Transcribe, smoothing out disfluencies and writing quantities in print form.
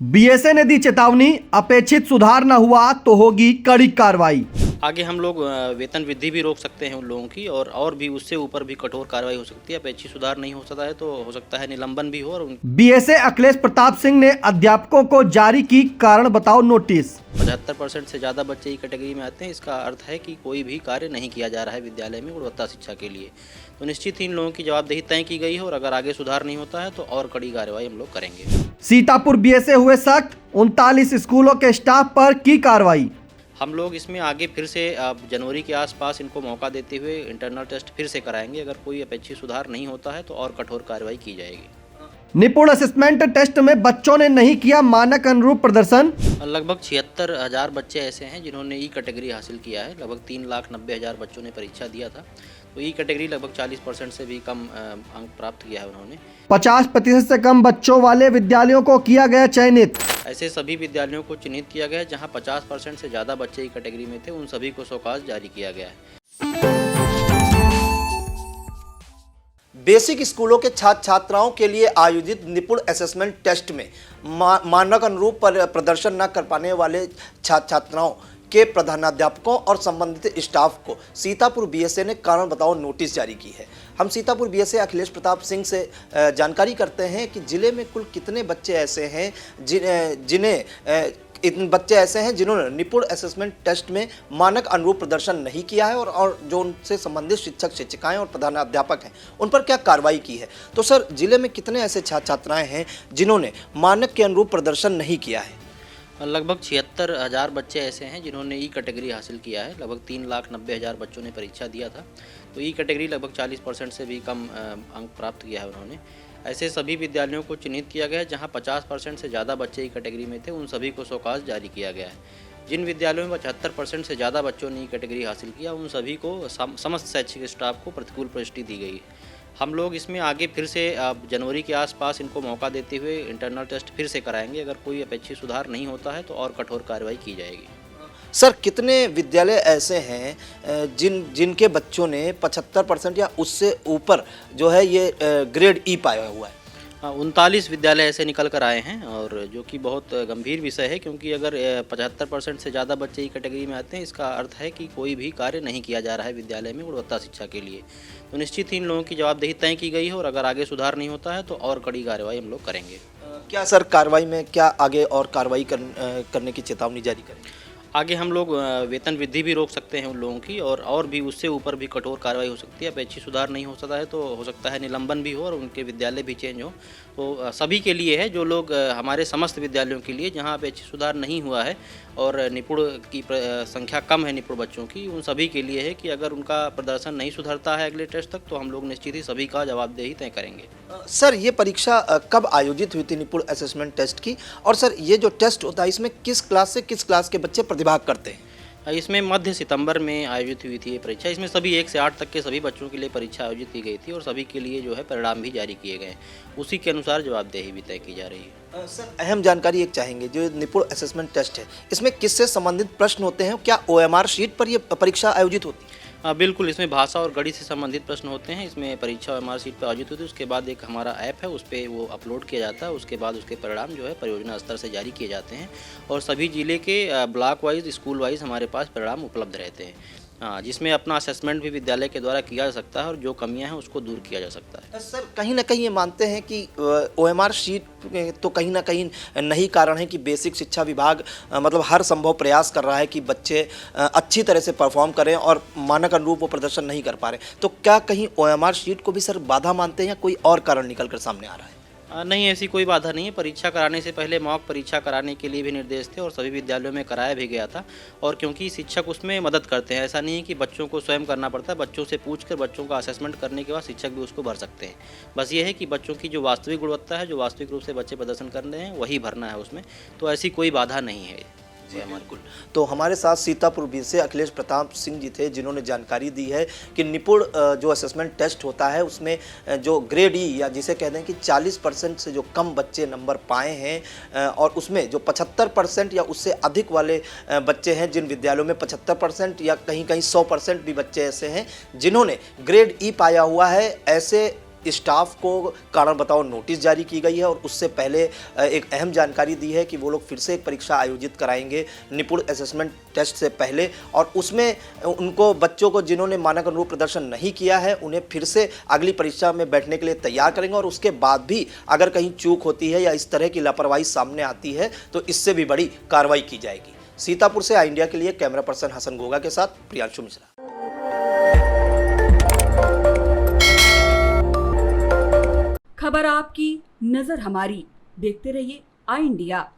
BSA ने दी चेतावनी, अपेक्षित सुधार न हुआ तो होगी कड़ी कार्रवाई। आगे हम लोग वेतन वृद्धि भी रोक सकते हैं उन लोगों की और भी उससे ऊपर भी कठोर कार्रवाई हो सकती है। अपेक्षित सुधार नहीं हो सकता है तो हो सकता है निलंबन भी हो। और बीएसए अखिलेश प्रताप सिंह ने अध्यापकों को जारी की कारण बताओ नोटिस। 75% से ज़्यादा बच्चे ही कैटेगरी में आते हैं। इसका अर्थ है कि कोई भी कार्य नहीं किया जा रहा है विद्यालय में गुणवत्ता शिक्षा के लिए। तो निश्चित ही इन लोगों की जवाबदेही तय की गई है और अगर आगे सुधार नहीं होता है तो और कड़ी कार्रवाई हम लोग करेंगे। सीतापुर बीएसए हुए सख्त, 39 स्कूलों के स्टाफ पर की कार्रवाई। हम लोग इसमें आगे फिर से जनवरी के आसपास इनको मौका देते हुए इंटरनल टेस्ट फिर से कराएंगे। अगर कोई अपेक्षित सुधार नहीं होता है तो और कठोर कार्रवाई की जाएगी। निपुण असेसमेंट टेस्ट में बच्चों ने नहीं किया मानक अनुरूप प्रदर्शन। लगभग 76,000 बच्चे ऐसे हैं जिन्होंने ई कैटेगरी हासिल किया है। लगभग 3,90,000 बच्चों ने परीक्षा दिया था। तो ई कैटेगरी लगभग 40% से भी कम अंक प्राप्त किया है उन्होंने। 50% से कम बच्चों वाले विद्यालयों को किया गया चयनित। ऐसे सभी विद्यालयों को चिन्हित किया गया है जहां 50% से ज़्यादा बच्चे ई कैटेगरी में थे। उन सभी को शौकाज जारी किया गया है। बेसिक स्कूलों के छात्र छात्राओं के लिए आयोजित निपुण असेसमेंट टेस्ट में मानक अनुरूप प्रदर्शन न कर पाने वाले छात्र छात्राओं के प्रधानाध्यापकों और संबंधित स्टाफ को सीतापुर बीएसए ने कारण बताओ नोटिस जारी की है। हम सीतापुर बीएसए अखिलेश प्रताप सिंह से जानकारी करते हैं कि जिले में कुल कितने बच्चे ऐसे हैं जिन्होंने निपुण असेसमेंट टेस्ट में मानक अनुरूप प्रदर्शन नहीं किया है और जो उनसे संबंधित शिक्षक शिक्षिकाएं और प्रधानाध्यापक हैं उन पर क्या कार्रवाई की है। तो सर, जिले में कितने ऐसे छात्र छात्राएं हैं जिन्होंने मानक के अनुरूप प्रदर्शन नहीं किया है? लगभग 76,000 बच्चे ऐसे हैं जिन्होंने ई कैटेगरी हासिल किया है। लगभग 3,90,000 बच्चों ने परीक्षा दिया था। तो ई कैटेगरी लगभग 40% से भी कम अंक प्राप्त किया है उन्होंने। ऐसे सभी विद्यालयों को चिन्हित किया गया है जहां 50% से ज़्यादा बच्चे ई कैटेगरी में थे। उन सभी को शौकाज जारी किया गया है। जिन विद्यालयों में 75% से ज़्यादा बच्चों ने ई कैटेगरी हासिल किया उन सभी को समस्त शैक्षिक स्टाफ को प्रतिकूल प्रविष्टि दी गई है। हम लोग इसमें आगे फिर से जनवरी के आसपास इनको मौका देते हुए इंटरनल टेस्ट फिर से कराएंगे। अगर कोई अपेक्षित सुधार नहीं होता है तो और कठोर कार्रवाई की जाएगी। सर, कितने विद्यालय ऐसे हैं जिनके बच्चों ने 75% या उससे ऊपर जो है ये ग्रेड ई पाया हुआ है? 39 विद्यालय ऐसे निकल कर आए हैं और जो कि बहुत गंभीर विषय है, क्योंकि अगर 75% से ज़्यादा बच्चे ई कैटेगरी में आते हैं इसका अर्थ है कि कोई भी कार्य नहीं किया जा रहा है विद्यालय में गुणवत्ता शिक्षा के लिए। तो निश्चित ही इन लोगों की जवाबदेही तय की गई है और अगर आगे सुधार नहीं होता है तो और कड़ी कार्रवाई हम लोग करेंगे। क्या सर, कार्रवाई में क्या आगे और कार्रवाई करने की चेतावनी जारी करेंगे? आगे हम लोग वेतन वृद्धि भी रोक सकते हैं उन लोगों की और भी उससे ऊपर भी कठोर कार्रवाई हो सकती है। अपेक्षित सुधार नहीं हो सकता है तो हो सकता है निलंबन भी हो और उनके विद्यालय भी चेंज हो। तो सभी के लिए है, जो लोग हमारे समस्त विद्यालयों के लिए जहां अपेक्षित सुधार नहीं हुआ है और निपुण की संख्या कम है निपुण बच्चों की, उन सभी के लिए है कि अगर उनका प्रदर्शन नहीं सुधरता है अगले टेस्ट तक तो हम लोग निश्चित ही सभी का जवाबदेही तय करेंगे। सर, ये परीक्षा कब आयोजित हुई थी निपुण असेसमेंट टेस्ट की? और सर, ये जो टेस्ट होता है इसमें किस क्लास से किस क्लास के बच्चे प्रतिभाग करते हैं? इसमें मध्य सितंबर में आयोजित हुई थी ये परीक्षा। इसमें सभी 1 से 8 तक के सभी बच्चों के लिए परीक्षा आयोजित की गई थी और सभी के लिए जो है परिणाम भी जारी किए गए। उसी के अनुसार जवाबदेही भी तय की जा रही है। सर, अहम जानकारी एक चाहेंगे, जो निपुण असेसमेंट टेस्ट है इसमें किससे संबंधित प्रश्न होते हैं? क्या ओएमआर शीट पर ये परीक्षा आयोजित होती है? बिल्कुल, इसमें भाषा और गणित से संबंधित प्रश्न होते हैं। इसमें परीक्षा ओएमआर शीट पर आयोजित होती है। उसके बाद एक हमारा ऐप है, उस पर वो अपलोड किया जाता है। उसके बाद उसके परिणाम जो है परियोजना स्तर से जारी किए जाते हैं और सभी जिले के ब्लॉक वाइज, स्कूल वाइज हमारे पास परिणाम उपलब्ध रहते हैं। जिसमें अपना असेसमेंट भी विद्यालय के द्वारा किया जा सकता है और जो कमियां हैं उसको दूर किया जा सकता है। सर, कहीं ना कहीं ये मानते हैं कि ओएमआर शीट तो कहीं ना कहीं नहीं कारण है कि बेसिक शिक्षा विभाग मतलब हर संभव प्रयास कर रहा है कि बच्चे अच्छी तरह से परफॉर्म करें और मानक अनुरूप वो प्रदर्शन नहीं कर पा रहे, तो क्या कहीं ओएमआर शीट को भी सर बाधा मानते हैं या कोई और कारण निकल कर सामने आ रहा है? नहीं, ऐसी कोई बाधा नहीं है। परीक्षा कराने से पहले मॉक परीक्षा कराने के लिए भी निर्देश थे और सभी विद्यालयों में कराया भी गया था। और क्योंकि शिक्षक उसमें मदद करते हैं, ऐसा नहीं है कि बच्चों को स्वयं करना पड़ता है। बच्चों से पूछकर बच्चों का असेसमेंट करने के बाद शिक्षक भी उसको भर सकते हैं। बस ये है कि बच्चों की जो वास्तविक गुणवत्ता है, जो वास्तविक रूप से बच्चे प्रदर्शन कर रहे हैं वही भरना है उसमें। तो ऐसी कोई बाधा नहीं है। जी बिल्कुल। तो हमारे साथ सीतापुर बीएसए अखिलेश प्रताप सिंह जी थे, जिन्होंने जानकारी दी है कि निपुण जो असेसमेंट टेस्ट होता है उसमें जो ग्रेड ई या जिसे कहते हैं कि 40% से जो कम बच्चे नंबर पाए हैं और उसमें जो 75% या उससे अधिक वाले बच्चे हैं, जिन विद्यालयों में 75% या कहीं कहीं 100% भी बच्चे ऐसे हैं जिन्होंने ग्रेड ई पाया हुआ है, ऐसे स्टाफ को कारण बताओ नोटिस जारी की गई है और उससे पहले एक अहम जानकारी दी है कि वो लोग फिर से एक परीक्षा आयोजित कराएंगे निपुण असेसमेंट टेस्ट से पहले, और उसमें उनको बच्चों को जिन्होंने मानक अनुरूप प्रदर्शन नहीं किया है उन्हें फिर से अगली परीक्षा में बैठने के लिए तैयार करेंगे, और उसके बाद भी अगर कहीं चूक होती है या इस तरह की लापरवाही सामने आती है तो इससे भी बड़ी कार्रवाई की जाएगी। सीतापुर से आई इंडिया के लिए कैमरा पर्सन हसन गोगा के साथ प्रियांशु मिश्रा। खबर आपकी, नजर हमारी। देखते रहिए आई इंडिया।